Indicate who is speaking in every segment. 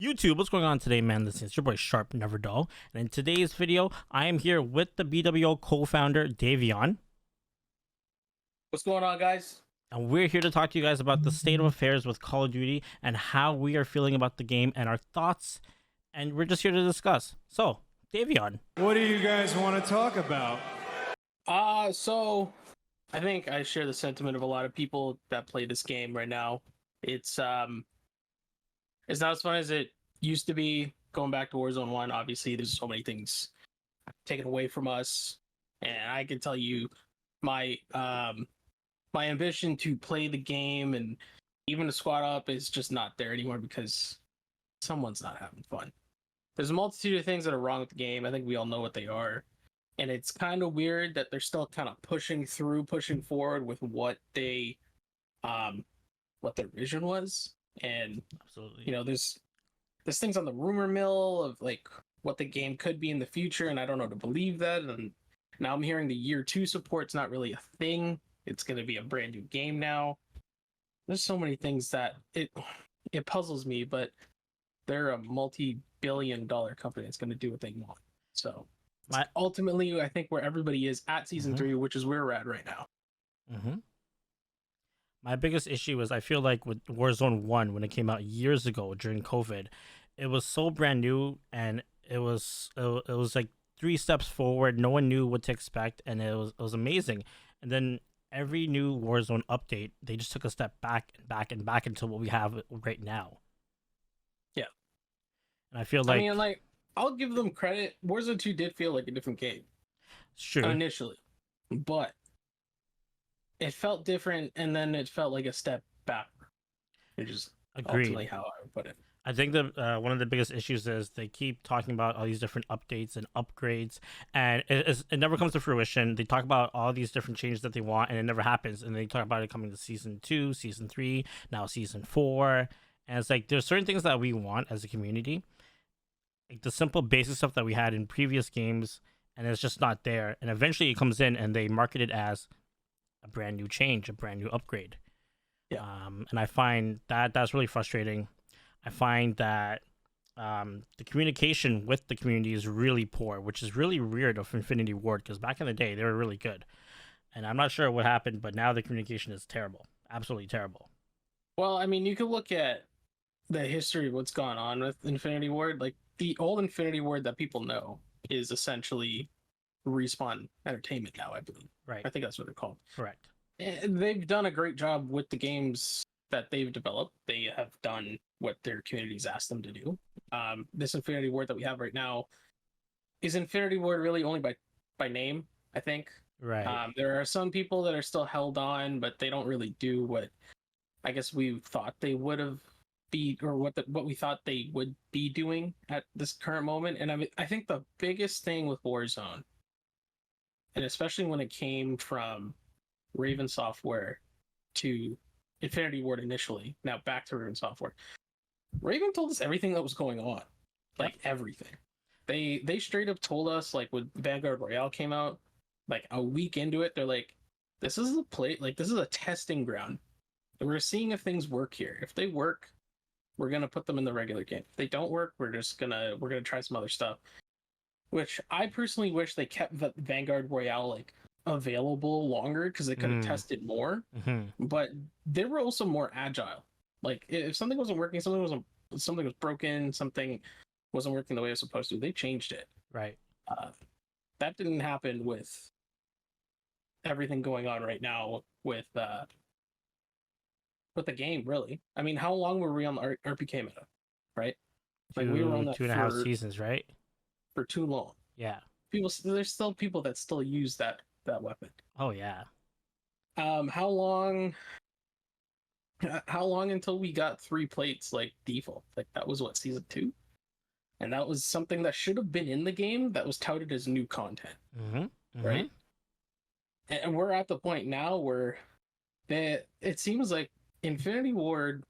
Speaker 1: YouTube, what's going on today, man? This is your boy Sharp Never Dull, and in today's video, I am here with the BWO co-founder Davion,
Speaker 2: What's going on, guys?
Speaker 1: and we're here to talk to you guys about the state of affairs with Call of Duty and how we are feeling about the game and our thoughts, and we're just here to discuss. So, Davion,
Speaker 3: What do you guys want to talk about?
Speaker 2: So I think I share the sentiment of a lot of people that play this game right now. It's not as fun as it used to be. Going back to Warzone 1, obviously there's so many things taken away from us. And I can tell you my my ambition to play the game and even to squad up is just not there anymore because someone's not having fun. There's a multitude of things that are wrong with the game. I think we all know what they are. And it's kind of weird that they're still kind of pushing forward with what their vision was. And
Speaker 1: absolutely,
Speaker 2: you know, there's things on the rumor mill of like what the game could be in the future, and I don't know to believe that. And now I'm hearing the year 2 support's not really a thing. It's going to be a brand new game now. There's so many things that it puzzles me, but they're a multi-billion-dollar company that's going to do what they want. So ultimately, I think where everybody is at season 3, which is where we're at right now.
Speaker 1: My biggest issue is I feel like with Warzone 1, when it came out years ago during COVID, it was so brand new, and it was like 3 steps forward. No one knew what to expect, and it was amazing. And then every new Warzone update, they just took a step back and back and back until what we have right now.
Speaker 2: Yeah.
Speaker 1: And I feel like,
Speaker 2: I mean, like, I'll give them credit. Warzone 2 did feel like a different game.
Speaker 1: Sure.
Speaker 2: Initially. But it felt different, and then it felt like a step backward. Which is ultimately how I would put it.
Speaker 1: I think that one of the biggest issues is they keep talking about all these different updates and upgrades, and it never comes to fruition. They talk about all these different changes that they want, and it never happens. And they talk about it coming to season 2, season 3, now season 4. And it's like there's certain things that we want as a community, like the simple basic stuff that we had in previous games, and it's just not there. And eventually it comes in, and they market it as a brand new change, a brand new upgrade.
Speaker 2: Yeah.
Speaker 1: And I find that that's really frustrating. I find that the communication with the community is really poor, which is really weird of Infinity Ward, because back in the day they were really good, and I'm not sure what happened, but now the communication is terrible, absolutely terrible.
Speaker 2: Well, I mean, you could look at the history of what's gone on with Infinity Ward. Like, the old Infinity Ward that people know is essentially Respawn Entertainment now, I believe.
Speaker 1: Right.
Speaker 2: I think that's what they're called.
Speaker 1: Correct.
Speaker 2: And they've done a great job with the games that they've developed. They have done what their communities asked them to do. This Infinity Ward that we have right now is Infinity Ward really only by name, I think.
Speaker 1: Right.
Speaker 2: There are some people that are still held on, but they don't really do what I guess we thought they would have or what we thought they would be doing at this current moment. And I think the biggest thing with Warzone, and especially when it came from Raven Software to Infinity Ward initially, now back to Raven Software. Raven told us everything that was going on, like everything. They straight up told us, like when Vanguard Royale came out, like a week into it, they're like, "This is this is a testing ground. And we're seeing if things work here. If they work, we're gonna put them in the regular game. If they don't work, we're gonna try some other stuff." Which I personally wish they kept Vanguard Royale like available longer, because they could have tested more. But they were also more agile. Like, if something wasn't working, something was broken, something wasn't working the way it was supposed to, they changed it.
Speaker 1: Right.
Speaker 2: That didn't happen with everything going on right now with the game, really. I mean, how long were we on the RPK meta, right?
Speaker 1: Like, we were on that 2.5 seasons, right?
Speaker 2: For too long.
Speaker 1: Yeah.
Speaker 2: There's still people that still use that weapon.
Speaker 1: Oh yeah.
Speaker 2: How long until we got 3 plates like default? Like, that was what, season 2? And that was something that should have been in the game that was touted as new content. Right? And we're at the point now where it seems like Infinity Ward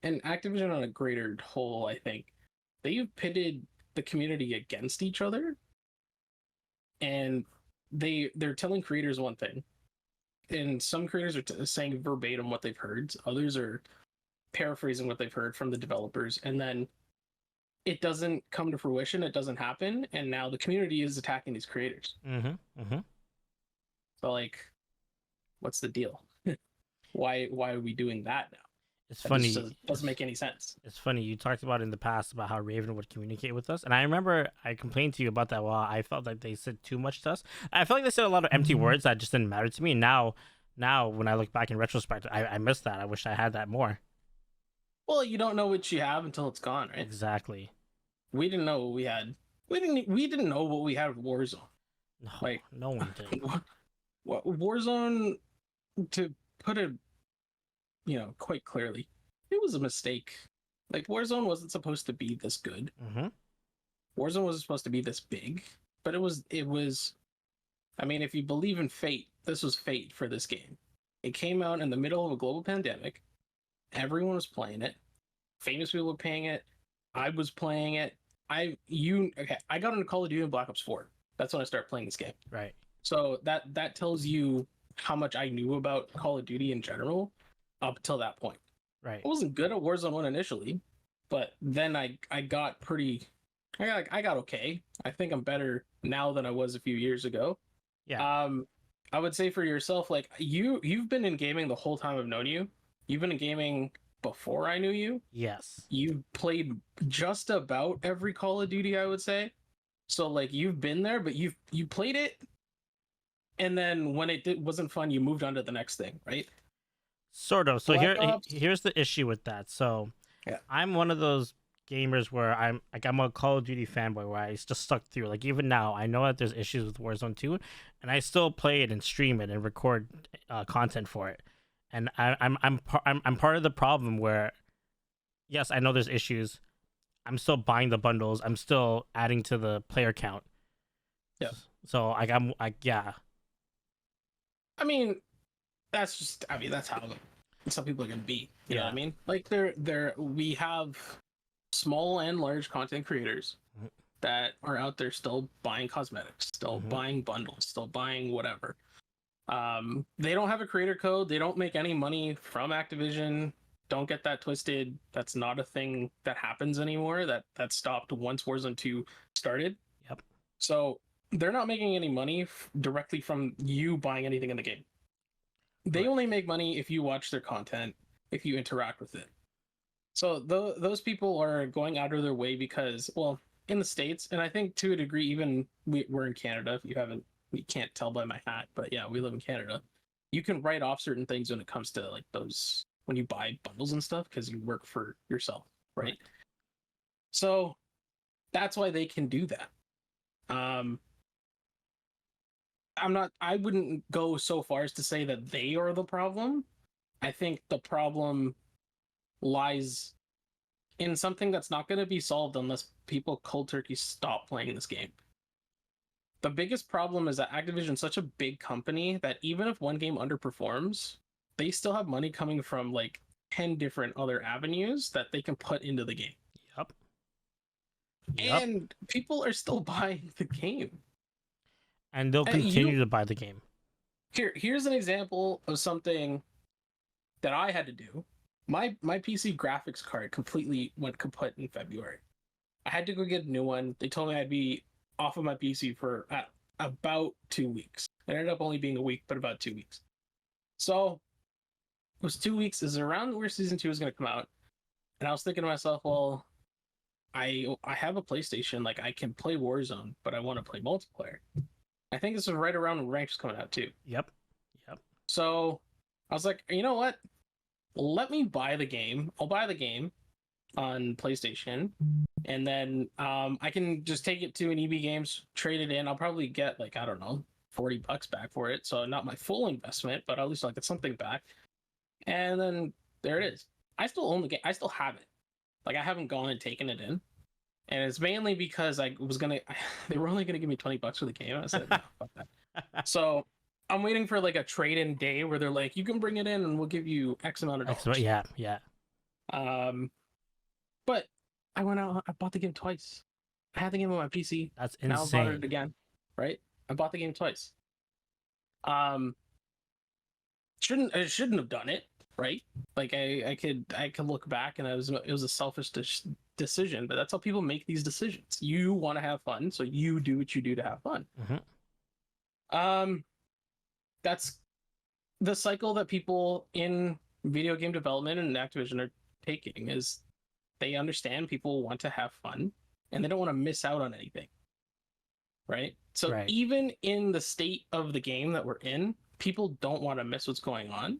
Speaker 2: and Activision on a greater whole, I think, they've pitted the community against each other, and they're telling creators one thing, and some creators are saying verbatim what they've heard. Others are paraphrasing what they've heard from the developers, and then it doesn't come to fruition, it doesn't happen, and now the community is attacking these creators. So like, what's the deal? Why are we doing that now?
Speaker 1: It's
Speaker 2: That
Speaker 1: funny.
Speaker 2: just doesn't make any sense.
Speaker 1: It's funny. You talked about in the past about how Raven would communicate with us, and I remember I complained to you about that. Well, I felt like they said too much to us. I felt like they said a lot of empty words that just didn't matter to me. Now when I look back in retrospect, I miss that. I wish I had that more.
Speaker 2: Well, you don't know what you have until it's gone, right?
Speaker 1: Exactly.
Speaker 2: We didn't know what we had. We didn't know what we had with Warzone.
Speaker 1: No,
Speaker 2: Like,
Speaker 1: no one did.
Speaker 2: Warzone, to put it, quite clearly, it was a mistake. Like, Warzone wasn't supposed to be this good. Warzone wasn't supposed to be this big, but it was. I mean, if you believe in fate, this was fate for this game. It came out in the middle of a global pandemic. Everyone was playing it. Famous people were playing it. I was playing it. I got into Call of Duty and Black Ops 4. That's when I started playing this game.
Speaker 1: Right.
Speaker 2: So that tells you how much I knew about Call of Duty in general up until that point.
Speaker 1: Right.
Speaker 2: I wasn't good at Warzone 1 initially, but then I got okay. I think I'm better now than I was a few years ago.
Speaker 1: Yeah.
Speaker 2: I would say for yourself, like you've been in gaming the whole time I've known you. You've been in gaming before I knew you.
Speaker 1: Yes.
Speaker 2: You've played just about every Call of Duty, I would say. So like you've been there, but you played it, and then when it wasn't fun, you moved on to the next thing, right?
Speaker 1: Sort of. So
Speaker 2: Black Ops.
Speaker 1: here's the issue with that. So
Speaker 2: Yeah.
Speaker 1: I'm one of those gamers where I'm a Call of Duty fanboy where I just stuck through. Like even now, I know that there's issues with Warzone 2, and I still play it and stream it and record content for it. And I'm part of the problem where, yes, I know there's issues. I'm still buying the bundles. I'm still adding to the player count.
Speaker 2: Yeah.
Speaker 1: So yeah.
Speaker 2: I mean, that's how some people are gonna be. You know what I
Speaker 1: Yeah.
Speaker 2: mean? Like we have small and large content creators that are out there still buying cosmetics, still buying bundles, still buying whatever. They don't have a creator code. They don't make any money from Activision. Don't get that twisted. That's not a thing that happens anymore. That stopped once Warzone 2 started.
Speaker 1: Yep.
Speaker 2: So they're not making any money directly from you buying anything in the game. They only make money if you watch their content, if you interact with it. So those people are going out of their way because, well, in the States, and I think to a degree, even we're in Canada. If you can't tell by my hat, but yeah, we live in Canada. You can write off certain things when it comes to like those, when you buy bundles and stuff, because you work for yourself, right? So that's why they can do that. I wouldn't go so far as to say that they are the problem. I think the problem lies in something that's not going to be solved unless people cold turkey stop playing this game. The biggest problem is that Activision's such a big company that even if one game underperforms, they still have money coming from like 10 different other avenues that they can put into the game.
Speaker 1: Yep.
Speaker 2: And people are still buying the game.
Speaker 1: And they'll continue to buy the game.
Speaker 2: Here's an example of something that I had to do. My PC graphics card completely went kaput in February. I had to go get a new one. They told me I'd be off of my PC for about 2 weeks. It ended up only being a week, but about 2 weeks. So it was 2 weeks. Is around where season 2 is going to come out, and I was thinking to myself, well, I have a PlayStation, like I can play Warzone, but I want to play multiplayer. I think this was right around when Ranked was coming out too.
Speaker 1: Yep.
Speaker 2: So I was like, you know what? Let me buy the game. I'll buy the game on PlayStation, and then I can just take it to an EB Games, trade it in. I'll probably get like, I don't know, $40 back for it. So not my full investment, but at least I'll get something back. And then there it is. I still own the game. I still have it. Like I haven't gone and taken it in. And it's mainly because they were only gonna give me $20 for the game. I said, no, fuck that. So I'm waiting for like a trade-in day where they're like, you can bring it in and we'll give you X amount of dollars.
Speaker 1: Yeah.
Speaker 2: But I went out, I bought the game twice. I had the game on my PC.
Speaker 1: That's insane.
Speaker 2: Now I bought it again, right? I bought the game twice. I shouldn't have done it, right? Like I could look back and it was a selfish decision, but that's how people make these decisions. You want to have fun, so you do what you do to have fun. That's the cycle that people in video game development and Activision are taking. Is they understand people want to have fun and they don't want to miss out on anything, right? So
Speaker 1: Right.
Speaker 2: even in the state of the game that we're in, people don't want to miss what's going on,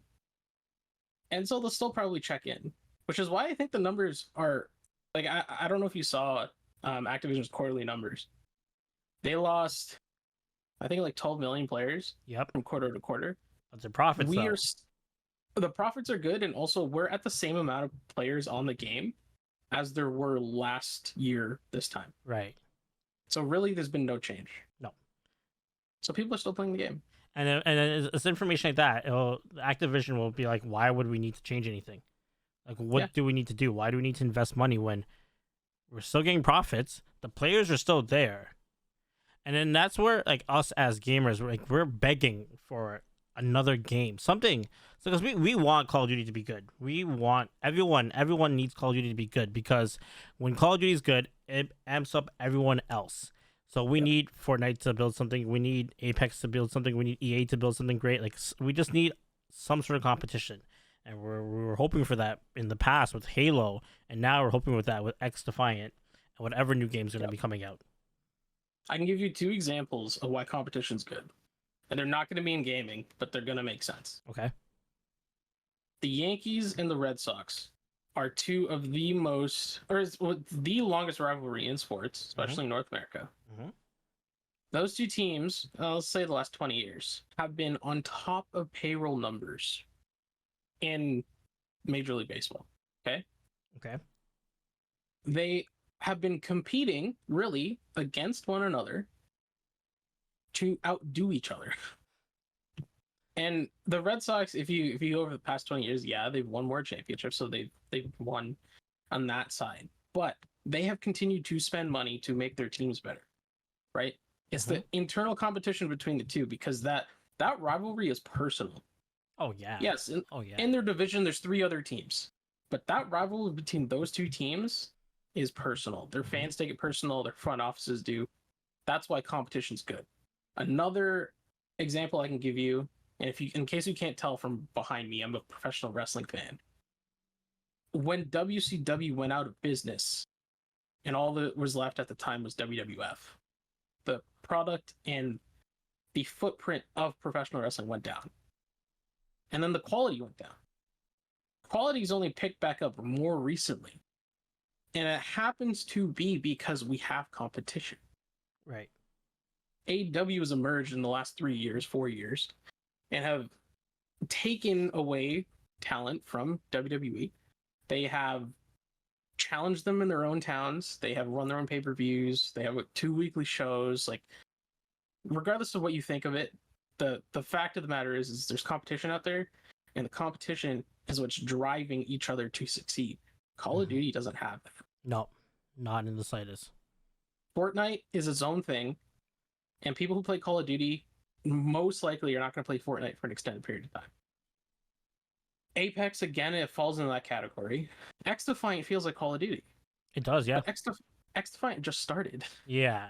Speaker 2: and so they'll still probably check in, which is why I think the numbers are like, I don't know if you saw Activision's quarterly numbers. They lost, I think, like 12 million players
Speaker 1: Yep.
Speaker 2: from quarter to quarter.
Speaker 1: But the profits,
Speaker 2: We
Speaker 1: though.
Speaker 2: are the profits are good, and also we're at the same amount of players on the game as there were last year this time.
Speaker 1: Right.
Speaker 2: So really, there's been no change.
Speaker 1: No.
Speaker 2: So people are still playing the game.
Speaker 1: And it's information like that. Activision will be like, why would we need to change anything? Like, what do we need to do? Why do we need to invest money when we're still getting profits? The players are still there. And then that's where, like, us as gamers, we're begging for another game, something. So because we want Call of Duty to be good. We want everyone needs Call of Duty to be good, because when Call of Duty is good, it amps up everyone else. So we need Fortnite to build something. We need Apex to build something. We need EA to build something great. Like, we just need some sort of competition. And we were hoping for that in the past with Halo, and now we're hoping with that with X Defiant and whatever new games are going to be coming out.
Speaker 2: I can give you 2 examples of why competition's good. And they're not going to be in gaming, but they're going to make sense.
Speaker 1: Okay.
Speaker 2: The Yankees and the Red Sox are 2 of the most, or the longest rivalry in sports, especially in North America. Those 2 teams, let's say the last 20 years, have been on top of payroll numbers in Major League Baseball. Okay. They have been competing really against one another to outdo each other. And the Red Sox, if you go over the past 20 years, they've won more championships, so they've won on that side. But they have continued to spend money to make their teams better, right? It's the internal competition between the 2, because that rivalry is personal.
Speaker 1: Oh yeah.
Speaker 2: Yes. In their division, there's 3 other teams, but that rivalry between those 2 teams is personal. Their fans take it personal. Their front offices do. That's why competition's good. Another example I can give you, and in case you can't tell from behind me, I'm a professional wrestling fan. When WCW went out of business, and all that was left at the time was WWF, the product and the footprint of professional wrestling went down. And then the quality went down. Quality's only picked back up more recently. And it happens to be because we have competition.
Speaker 1: Right.
Speaker 2: AEW has emerged in the last 3 years, 4 years, and have taken away talent from WWE. They have challenged them in their own towns. They have run their own pay-per-views. They have 2 weekly shows. Like, regardless of what you think of it, the fact of the matter is there's competition out there, and the competition is what's driving each other to succeed. Call of Duty doesn't have that.
Speaker 1: No, not in the slightest.
Speaker 2: Fortnite is its own thing, and people who play Call of Duty most likely are not going to play Fortnite for an extended period of time. Apex, again, it falls into that category. X Defiant feels like Call of Duty.
Speaker 1: It does, yeah.
Speaker 2: But X Defiant just started.
Speaker 1: Yeah.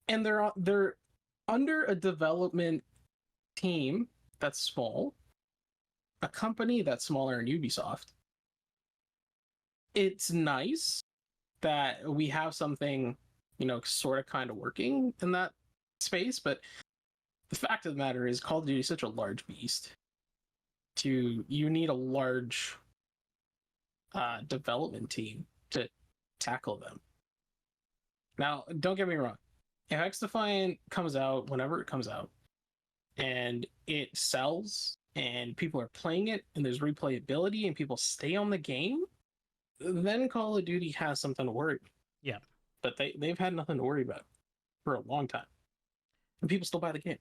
Speaker 2: And they're under a development team that's small, a company that's smaller than Ubisoft. It's nice that we have something, sort of kind of working in that space, but the fact of the matter is Call of Duty is such a large beast. You need a large development team to tackle them. Now, don't get me wrong. If X Defiant comes out whenever it comes out, and it sells, and people are playing it, and there's replayability, and people stay on the game, then Call of Duty has something to worry about.
Speaker 1: Yeah.
Speaker 2: But they've had nothing to worry about for a long time. And people still buy the game.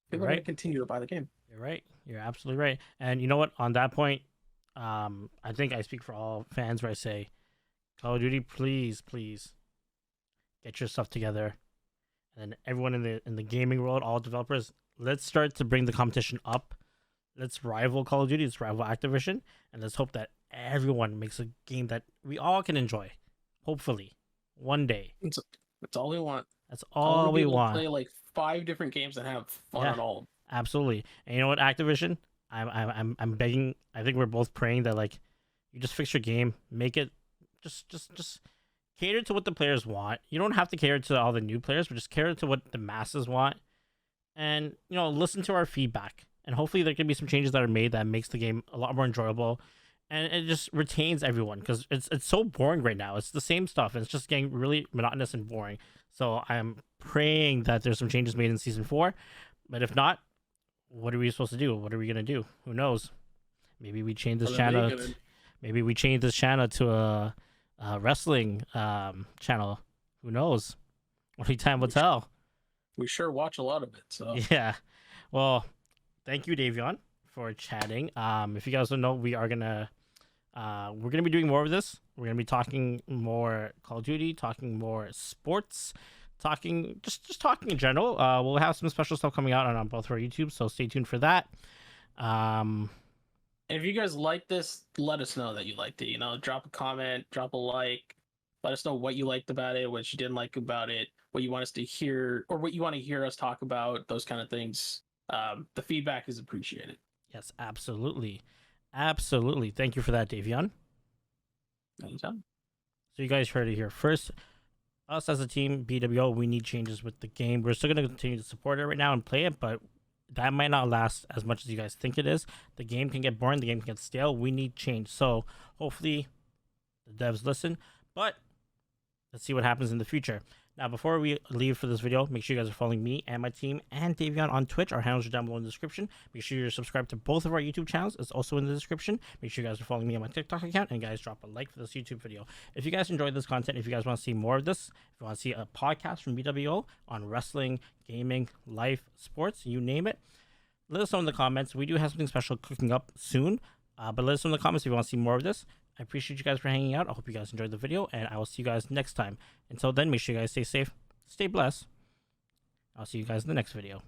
Speaker 2: People are going to continue to buy the game.
Speaker 1: You're right. You're absolutely right. And you know what? On that point, I think I speak for all fans where I say, Call of Duty, please get your stuff together. And everyone in the gaming world, all developers, let's start to bring the competition up. Let's rival Call of Duty. Let's rival Activision. And let's hope that everyone makes a game that we all can enjoy. Hopefully, one day.
Speaker 2: That's all we want.
Speaker 1: That's
Speaker 2: I want
Speaker 1: all
Speaker 2: to be
Speaker 1: we
Speaker 2: able to
Speaker 1: want.
Speaker 2: play like 5 different games and have fun
Speaker 1: Yeah.
Speaker 2: on all of them.
Speaker 1: Absolutely. And you know what, Activision? I'm begging. I think we're both praying that like you just fix your game, make it just cater to what the players want. You don't have to cater to all the new players, but just cater to what the masses want. And listen to our feedback. And hopefully there can be some changes that are made that makes the game a lot more enjoyable, and it just retains everyone because it's so boring right now. It's the same stuff, and it's just getting really monotonous and boring. So I'm praying that there's some changes made in season 4, but if not, what are we supposed to do? What are we gonna do? Who knows? Maybe we change this
Speaker 2: What are they
Speaker 1: channel.
Speaker 2: gonna-
Speaker 1: Maybe we change this channel to a wrestling channel. Who knows? Only time will tell.
Speaker 2: We sure watch a lot of it. So
Speaker 1: Yeah. Well, thank you, Davion, for chatting. If you guys don't know, we're gonna be doing more of this. We're gonna be talking more Call of Duty, talking more sports, talking just talking in general. We'll have some special stuff coming out on both of our YouTube, so stay tuned for that.
Speaker 2: And if you guys like this, let us know that you liked it. Drop a comment, drop a like. Let us know what you liked about it, what you didn't like about it, what you want us to hear, or what you want to hear us talk about. Those kind of things. The feedback is appreciated.
Speaker 1: Yes, absolutely. Thank you for that, Davion.
Speaker 2: Anytime.
Speaker 1: So you guys heard it here first. Us as a team, BWO, we need changes with the game. We're still going to continue to support it right now and play it, but that might not last as much as you guys think it is. The game can get boring. The game can get stale. We need change. So hopefully the devs listen, but let's see what happens in the future. Now, before we leave for this video, make sure you guys are following me and my team and Davion on Twitch. Our handles are down below in the description. Make sure you're subscribed to both of our YouTube channels. It's also in the description. Make sure you guys are following me on my TikTok account. And guys, drop a like for this YouTube video. If you guys enjoyed this content, if you guys want to see more of this, if you want to see a podcast from BWO on wrestling, gaming, life, sports, you name it, let us know in the comments. We do have something special cooking up soon. But let us know in the comments if you want to see more of this. I appreciate you guys for hanging out. I hope you guys enjoyed the video, and I will see you guys next time. Until then, make sure you guys stay safe, stay blessed. I'll see you guys in the next video.